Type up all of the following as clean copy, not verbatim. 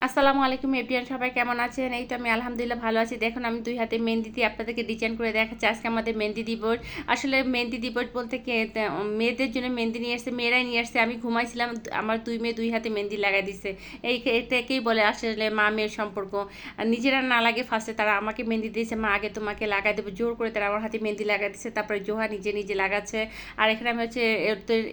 আসসালামু আলাইকুম এভরিওয়ান, সবাই কেমন আছেন? এই তো আমি আলহামদুলিল্লাহ ভালো আছি। দেখুন আমি 2 হাতে মেহেন্দি দিয়ে আপনাদেরকে ডিজাইন করে দেখাচ্ছি। আজকে আমাদের মেহেন্দি দিবস। আসলে মেহেন্দি দিবস বলতে মেয়েদের জন্য মেহেন্দি নিয়ে আসছে, মেয়েরাই নিয়ে আসছে। আমি ঘুমাইছিলাম, আমার 2 মেয়ে 2 হাতে মেহেন্দি লাগাই দিছে। এটাকেই বলে আসলে মা মেয়ের সম্পর্ক। আর নিজেরা না লাগে ফার্স্টে তারা আমাকে মেহেন্দি দিয়েছে, মা আগে তোমাকে লাগাই দেবো জোর করে, তারা আমার হাতে মেহেন্দি লাগাই দিচ্ছে। তারপরে জোহা নিজে নিজে লাগাচ্ছে। আর এখানে আমি হচ্ছে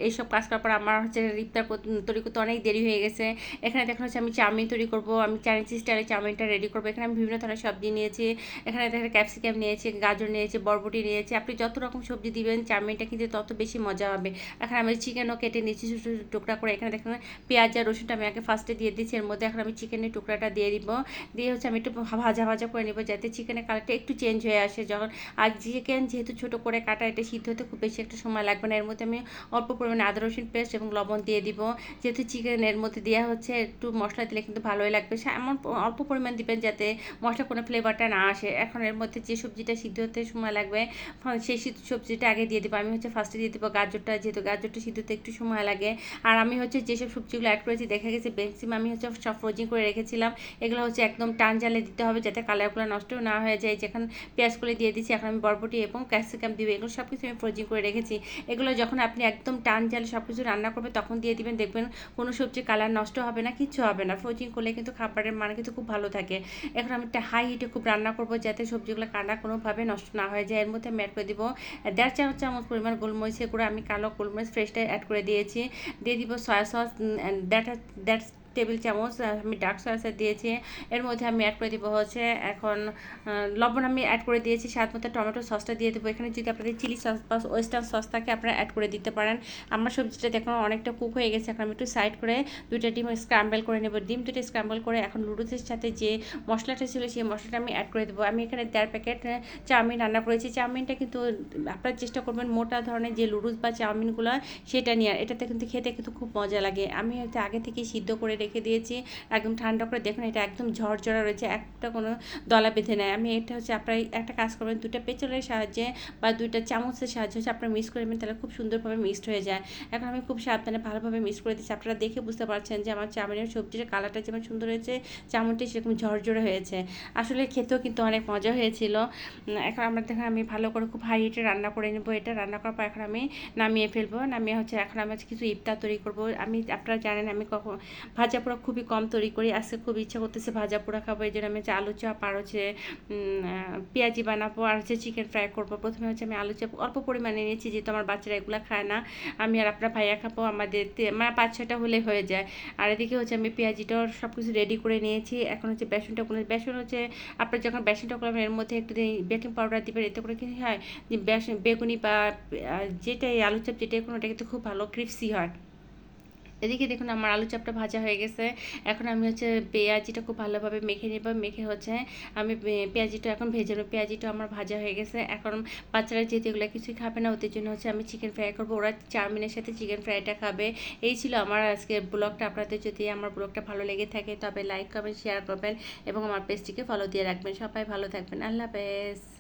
এইসব কাজ করার পর আমার হচ্ছে ইফতার তৈরি করতে অনেক দেরি হয়ে গেছে। এখানে দেখুন হচ্ছে আমি চাউমিন তৈরি করব। আমি চাইনিজ স্টাইলে চাউমিনটা রেডি করবো। এখানে আমি বিভিন্ন ধরনের সবজি নিয়েছি। এখানে দেখেন ক্যাপসিকাম নিয়েছি, গাজর নিয়েছি, বরবটি নিয়েছি। আপনি যত রকম সবজি দিবেন চাউমিনটা কিন্তু তত বেশি মজা হবে। এখানে আমি চিকেনও কেটে নিয়েছি ছোটো ছোটো টুকরা করে। এখানে দেখেন পেঁয়াজ আর রসুনটা আমি আগে ফার্স্টে দিয়ে দিচ্ছি। এর মধ্যে এখন আমি চিকেনের টুকরাটা দিয়ে দিব। দিয়ে হচ্ছে আমি একটু ভাজা ভাজা করে নেবো যাতে চিকেনের কালারটা একটু চেঞ্জ হয়ে আসে যখন। আর চিকেন যেহেতু ছোটো করে কাটা, এটা সিদ্ধ হতে খুব বেশি একটা সময় লাগবে না। এর মধ্যে আমি অল্প পরিমাণে আদা রসুন পেস্ট এবং লবণ দিয়ে দিব। যেহেতু চিকেন এর মধ্যে দেওয়া হচ্ছে, একটু মশলা দিলে কিন্তু ভালোই লাগবে। এমন অল্প পরিমাণ দিবেন যাতে মশলা কোনো ফ্লেভারটা না আসে। এখন এর মধ্যে যে সবজিটা সিদ্ধ হতে সময় লাগবে সেই সবজিটা আগে দিয়ে দেবো। আমি হচ্ছে ফার্স্টে দিয়ে দেবো গাজরটা, যেহেতু গাজরটা সিদ্ধ হতে একটু সময় লাগে। আর আমি হচ্ছে যেসব সবজিগুলো অ্যাড করেছি দেখা গেছে ম্যাক্সিমাম আমি হচ্ছে সব ফ্রোজিং করে রেখেছিলাম। এগুলো হচ্ছে একদম টান জালে দিতে হবে যাতে কালারগুলো নষ্ট না হয়ে যায়। যেখানে পেঁয়াজগুলো দিয়ে দিচ্ছি, এখন আমি বরবটি এবং ক্যাপসিকাম দিব। এগুলো সব কিছু আমি ফ্রোজিং করে রেখেছি। এগুলো যখন আপনি একদম টান জালে সব কিছু রান্না করবেন তখন দিয়ে দিবেন, দেখবেন কোনো সবজি কালার নষ্ট হবে না, কিচ্ছু হবে না। ফ্রোজিং করলে কিন্তু খাবারের মান কিন্তু খুব ভালো থাকে। এখন আমি একটা হাই হিটে খুব রান্না করবো যাতে সবজিগুলো কালার কোনোভাবে নষ্ট না হয়ে যায়। এর মধ্যে আমি অ্যাড করে দিব 1.5 চামচ পরিমাণ গোলমরিচের গুঁড়ো। আমি কালো গোলমরিচ ফ্রেশটা অ্যাড করে দিয়েছি। দিয়ে দিব সয়া সস দ্যাট টেবিল চামচ আমি ডার্ক সয়া সস দিয়েছি। এর মধ্যে আমি অ্যাড করে দিব হচ্ছে এখন লবণ আমি অ্যাড করে দিয়েছি। স্বাদ মতো টমেটো সসটা দিয়ে দেবো। এখানে যদি আপনাদের চিলি সস বা ওয়েস্টার্ন সস থাকে আপনারা অ্যাড করে দিতে পারেন। আমার সবজিটা দেখুন অনেকটা কুক হয়ে গেছে। এখন আমি একটু সাইড করে 2টা ডিম স্ক্র্যাম্বল করে নেব। ডিম 2টা স্ক্র্যাম্বল করে এখন নুডলসের সাথে যে মশলাটা ছিল সেই মশলাটা আমি অ্যাড করে দেবো। আমি এখানে 1.5 প্যাকেট চাউমিন রান্না করেছি। চাউমিনটা কিন্তু আপনারা চেষ্টা করবেন মোটা ধরনের যে লুডুস বা চাউমিনগুলো সেটা নিয়ে, এটাতে কিন্তু খেতে কিন্তু খুব মজা লাগে। আমি হচ্ছে আগে থেকে সিদ্ধ করে রেখে দিয়েছি একদম ঠান্ডা করে। দেখুন এটা একদম ঝরঝরা রয়েছে, একটা কোনো দলা বেঁধে নেয়। আমি এটা হচ্ছে আপনারা একটা কাজ করবেন, 2টা পেঁচলের সাহায্যে বা 2টা চামচের সাহায্যে হচ্ছে আপনারা মিক্স করে নেবেন, তাহলে খুব সুন্দরভাবে মিক্সড হয়ে যায়। এখন আমি খুব সাবধানে ভালোভাবে মিক্স করে দিচ্ছি। আপনারা দেখে বুঝতে পারছেন যে আমার চাউমিনের সবজির কালারটা যেমন সুন্দর হয়েছে, চাউমিনটি সেরকম ঝরঝরে হয়েছে। আসলে খেতেও কিন্তু অনেক মজা হয়েছিল। এখন আমরা দেখুন আমি ভালো করে খুব হাই হিটে রান্না করে নেবো। এটা রান্না করার পর এখন আমি নামিয়ে ফেলবো। নামিয়ে হচ্ছে এখন আমি কিছু ইফতার তৈরি করবো। আপনারা জানেন আমি কখন ভাজা পোড়া খুবই কম তৈরি করি। আজকে খুব ইচ্ছা করতেছে ভাজা পোড়া খাবো, এই জন্য আমি হচ্ছে আলু চপ আর হচ্ছে পেঁয়াজি বানাবো আর হচ্ছে চিকেন ফ্রাই করবো। প্রথমে হচ্ছে আমি আলু চপ অল্প পরিমাণে নিয়েছি, যেহেতু আমার বাচ্চারা এগুলো খায় না। আমি আর আপনার ভাইয়া খাবো, আমাদের মানে 5-6টা হলে হয়ে যায়। আর এদিকে হচ্ছে আমি পেঁয়াজিটাও সব কিছু রেডি করে নিয়েছি। এখন হচ্ছে বেসনটা বেসন হচ্ছে আপনার যখন বেসনটা করবেন এর মধ্যে একটু বেকিং পাউডার দিবেন। এতে করে কি হয় যে বেগুনি বা যেটাই আলু চপ যেটাই কোনোটা কিন্তু খুব ভালো ক্রিপসি হয়। এদিকে দেখুন আমার আলু চাপটা ভাজা হয়ে গেছে। এখন আমি হচ্ছে পেঁয়াজিটা খুব ভালোভাবে মেখে নেব। মেখে হচ্ছে আমি পেঁয়াজিটা এখন ভেজে নেব। পেঁয়াজিটা আমার ভাজা হয়ে গেছে। এখন বাচ্চারা যেহেতু এগুলো কিছুই খাবে না, ওদের জন্য হচ্ছে আমি চিকেন ফ্রাই করবো। ওরা চাউমিনের সাথে চিকেন ফ্রাইটা খাবে। এই ছিল আমার আজকের ব্লগটা। আপনাদের যদি আমার ব্লগটা ভালো লেগে থাকে তবে লাইক করবেন, শেয়ার করবেন এবং আমার পেজটিকে ফলো দিয়ে রাখবেন। সবাই ভালো থাকবেন। আল্লাহ হাফেজ।